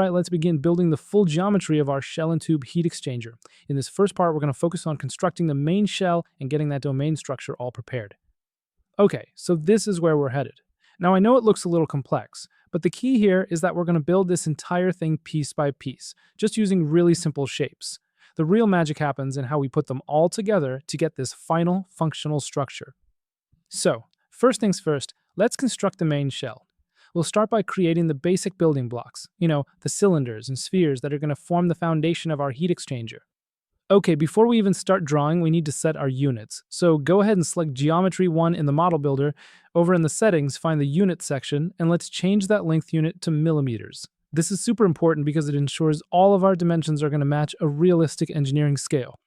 Alright, let's begin building the full geometry of our shell and tube heat exchanger. In this first part, we're going to focus on constructing the main shell and getting that domain structure all prepared. Okay, so this is where we're headed. Now I know it looks a little complex, but the key here is that we're going to build this entire thing piece by piece, just using really simple shapes. The real magic happens in how we put them all together to get this final functional structure. So, first things first, let's construct the main shell. We'll start by creating the basic building blocks, the cylinders and spheres that are going to form the foundation of our heat exchanger. Okay, before we even start drawing, we need to set our units. So go ahead and select Geometry 1 in the Model Builder. Over in the Settings, find the Unit section, and let's change that length unit to millimeters. This is super important because it ensures all of our dimensions are going to match a realistic engineering scale.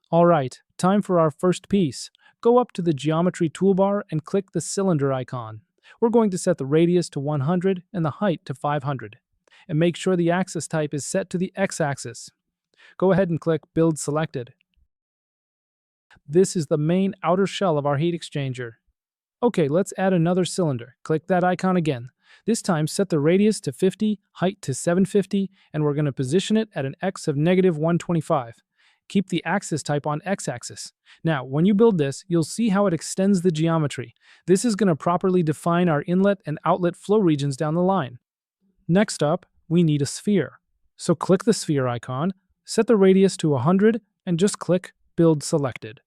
Alright, time for our first piece. Go up to the Geometry toolbar and click the cylinder icon. We're going to set the radius to 100 and the height to 500. And make sure the axis type is set to the x-axis. Go ahead and click Build Selected. This is the main outer shell of our heat exchanger. Okay, let's add another cylinder. Click that icon again. This time set the radius to 50, height to 750, and we're going to position it at an x of -125. Keep the axis type on x-axis. Now, when you build this, you'll see how it extends the geometry. This is going to properly define our inlet and outlet flow regions down the line. Next up, we need a sphere. So click the sphere icon, set the radius to 100, and just click Build Selected.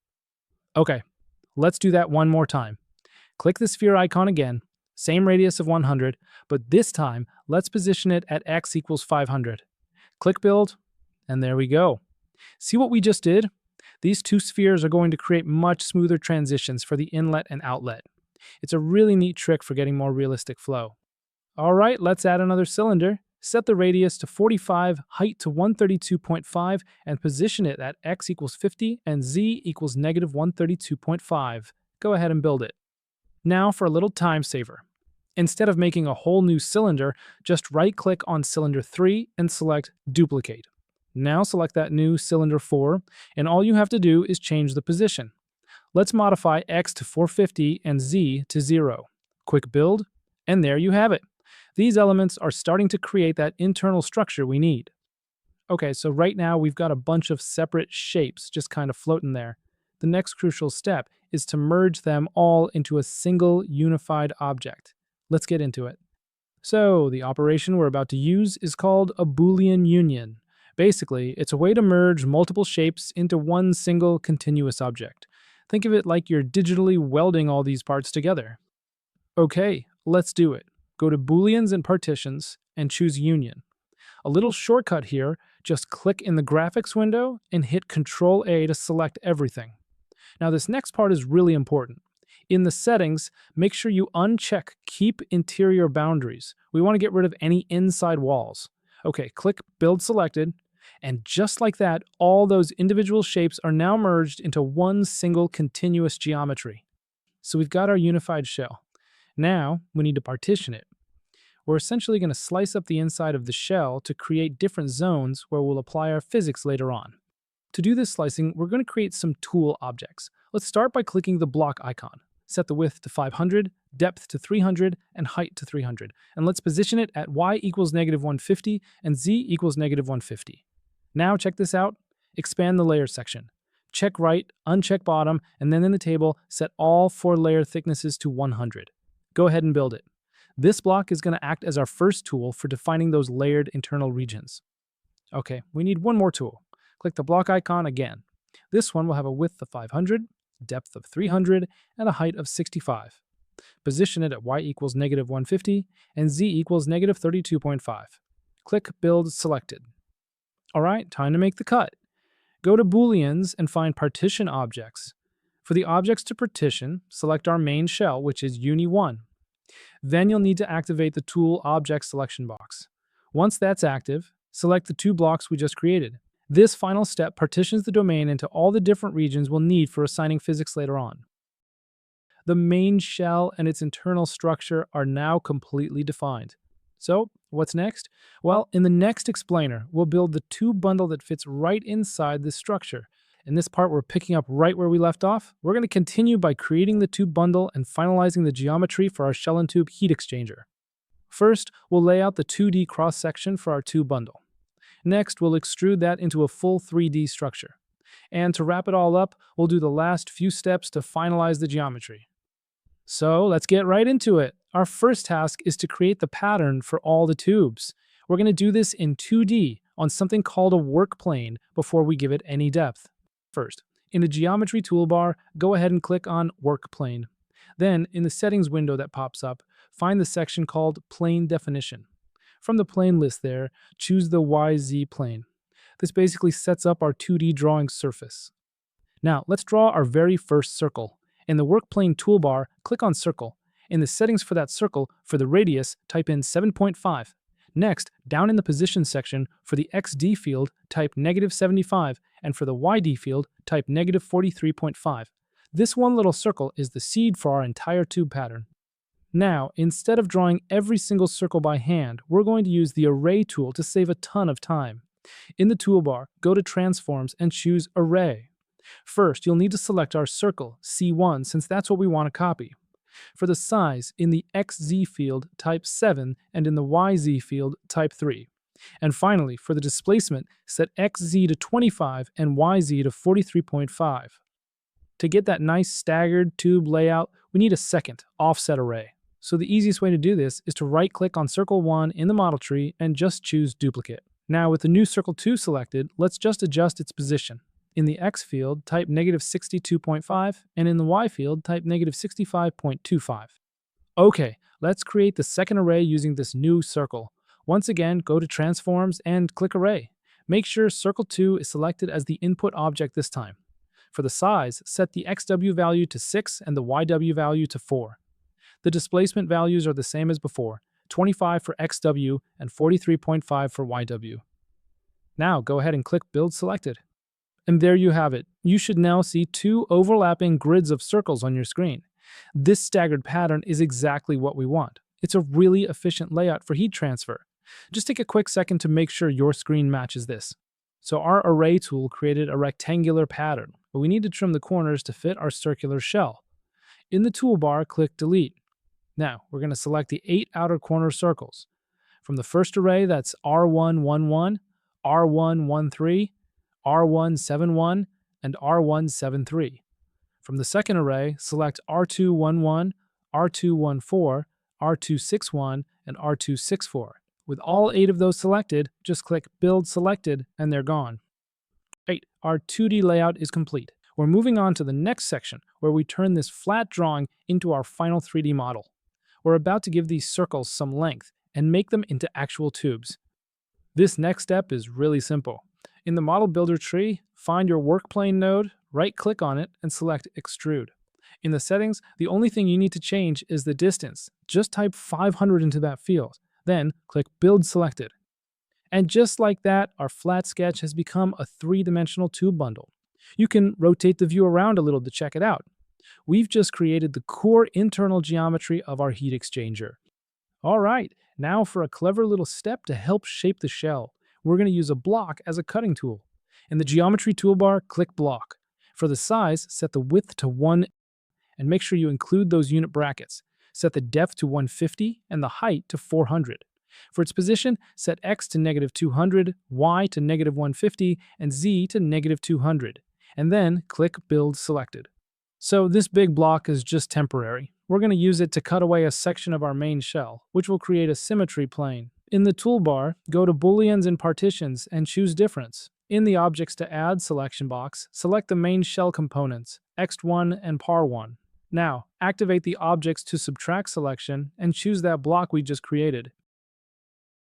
Okay, let's do that one more time. Click the sphere icon again, same radius of 100, but this time, let's position it at x equals 500. Click Build, and there we go. See what we just did? These two spheres are going to create much smoother transitions for the inlet and outlet. It's a really neat trick for getting more realistic flow. Alright, let's add another cylinder. Set the radius to 45, height to 132.5, and position it at x equals 50 and z equals -132.5. Go ahead and build it. Now for a little time saver. Instead of making a whole new cylinder, just right-click on cylinder 3 and select Duplicate. Now select that new cylinder 4, and all you have to do is change the position. Let's modify x to 450 and z to 0. Quick build, and there you have it. These elements are starting to create that internal structure we need. Okay, so right now we've got a bunch of separate shapes just kind of floating there. The next crucial step is to merge them all into a single unified object. Let's get into it. So, the operation we're about to use is called a Boolean union. Basically, it's a way to merge multiple shapes into one single continuous object. Think of it like you're digitally welding all these parts together. Okay, let's do it. Go to Booleans and Partitions and choose Union. A little shortcut here, just click in the graphics window and hit Ctrl-A to select everything. Now this next part is really important. In the settings, make sure you uncheck Keep Interior Boundaries. We want to get rid of any inside walls. Okay, click Build Selected, and just like that, all those individual shapes are now merged into one single continuous geometry. So we've got our unified shell. Now, we need to partition it. We're essentially going to slice up the inside of the shell to create different zones where we'll apply our physics later on. To do this slicing, we're going to create some tool objects. Let's start by clicking the block icon. Set the width to 500, depth to 300, and height to 300. And let's position it at y equals -150 and z equals -150. Now check this out. Expand the layer section. Check right, uncheck bottom, and then in the table, set all 4 layer thicknesses to 100. Go ahead and build it. This block is going to act as our first tool for defining those layered internal regions. Okay, we need one more tool. Click the block icon again. This one will have a width of 500, depth of 300, and a height of 65. Position it at y equals -150 and z equals -32.5. Click Build Selected. Alright, time to make the cut. Go to Booleans and find Partition Objects. For the objects to partition, select our main shell, which is Uni1. Then you'll need to activate the Tool Object selection box. Once that's active, select the 2 blocks we just created. This final step partitions the domain into all the different regions we'll need for assigning physics later on. The main shell and its internal structure are now completely defined. So, what's next? Well, in the next explainer, we'll build the tube bundle that fits right inside this structure. In this part, we're picking up right where we left off. We're going to continue by creating the tube bundle and finalizing the geometry for our shell and tube heat exchanger. First, we'll lay out the 2D cross-section for our tube bundle. Next, we'll extrude that into a full 3D structure. And to wrap it all up, we'll do the last few steps to finalize the geometry. So let's get right into it. Our first task is to create the pattern for all the tubes. We're going to do this in 2D on something called a work plane before we give it any depth. First, in the geometry toolbar, go ahead and click on Work Plane. Then, in the settings window that pops up, find the section called Plane Definition. From the plane list there, choose the YZ plane. This basically sets up our 2D drawing surface. Now, let's draw our very first circle. In the Work Plane toolbar, click on Circle. In the settings for that circle, for the radius, type in 7.5. Next, down in the Position section, for the XD field, type -75, and for the YD field, type -43.5. This one little circle is the seed for our entire tube pattern. Now, instead of drawing every single circle by hand, we're going to use the Array tool to save a ton of time. In the toolbar, go to Transforms and choose Array. First, you'll need to select our circle, C1, since that's what we want to copy. For the size, in the XZ field, type 7, and in the YZ field, type 3. And finally, for the displacement, set XZ to 25 and YZ to 43.5. To get that nice staggered tube layout, we need a second offset array. So the easiest way to do this is to right-click on Circle 1 in the model tree and just choose Duplicate. Now with the new Circle 2 selected, let's just adjust its position. In the X field, type -62.5, and in the Y field, type -65.25. Okay, let's create the second array using this new circle. Once again, go to Transforms and click Array. Make sure Circle 2 is selected as the input object this time. For the size, set the XW value to 6 and the YW value to 4. The displacement values are the same as before, 25 for XW and 43.5 for YW. Now go ahead and click Build Selected. And there you have it. You should now see two overlapping grids of circles on your screen. This staggered pattern is exactly what we want. It's a really efficient layout for heat transfer. Just take a quick second to make sure your screen matches this. So our Array tool created a rectangular pattern, but we need to trim the corners to fit our circular shell. In the toolbar, click Delete. Now, we're going to select the 8 outer corner circles. From the first array, that's R111, R113, R171, and R173. From the second array, select R211, R214, R261, and R264. With all 8 of those selected, just click Build Selected, and they're gone. 8. Our 2D layout is complete. We're moving on to the next section, where we turn this flat drawing into our final 3D model. We're about to give these circles some length and make them into actual tubes. This next step is really simple. In the Model Builder tree, find your Work Plane node, right-click on it, and select Extrude. In the settings, the only thing you need to change is the distance. Just type 500 into that field, then click Build Selected. And just like that, our flat sketch has become a 3-dimensional tube bundle. You can rotate the view around a little to check it out. We've just created the core internal geometry of our heat exchanger. All right, now for a clever little step to help shape the shell. We're going to use a block as a cutting tool. In the geometry toolbar, click Block. For the size, set the width to 1 and make sure you include those unit brackets. Set the depth to 150 and the height to 400. For its position, set X to -200, Y to -150, and Z to -200. And then click Build Selected. So this big block is just temporary. We're going to use it to cut away a section of our main shell, which will create a symmetry plane. In the toolbar, go to Booleans and Partitions and choose Difference. In the Objects to Add selection box, select the main shell components, ext1 and par1. Now, activate the Objects to Subtract selection and choose that block we just created.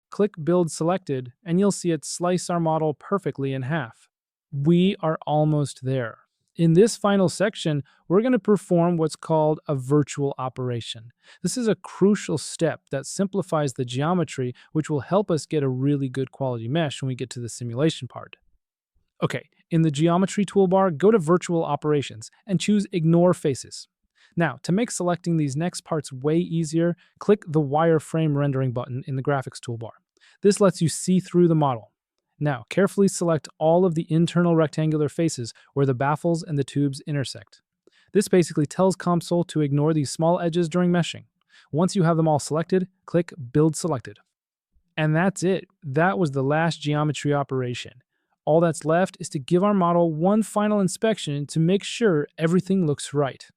Click Build Selected, and you'll see it slice our model perfectly in half. We are almost there. In this final section, we're going to perform what's called a virtual operation. This is a crucial step that simplifies the geometry, which will help us get a really good quality mesh when we get to the simulation part. Okay, in the geometry toolbar, go to Virtual Operations and choose Ignore Faces. Now, to make selecting these next parts way easier, click the Wireframe Rendering button in the Graphics toolbar. This lets you see through the model. Now, carefully select all of the internal rectangular faces where the baffles and the tubes intersect. This basically tells COMSOL to ignore these small edges during meshing. Once you have them all selected, click Build Selected. And that's it. That was the last geometry operation. All that's left is to give our model one final inspection to make sure everything looks right.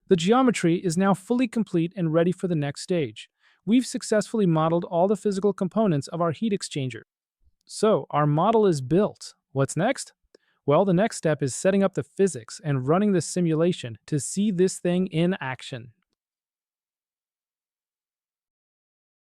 The geometry is now fully complete and ready for the next stage. We've successfully modeled all the physical components of our heat exchanger. So, our model is built. What's next? Well, the next step is setting up the physics and running the simulation to see this thing in action.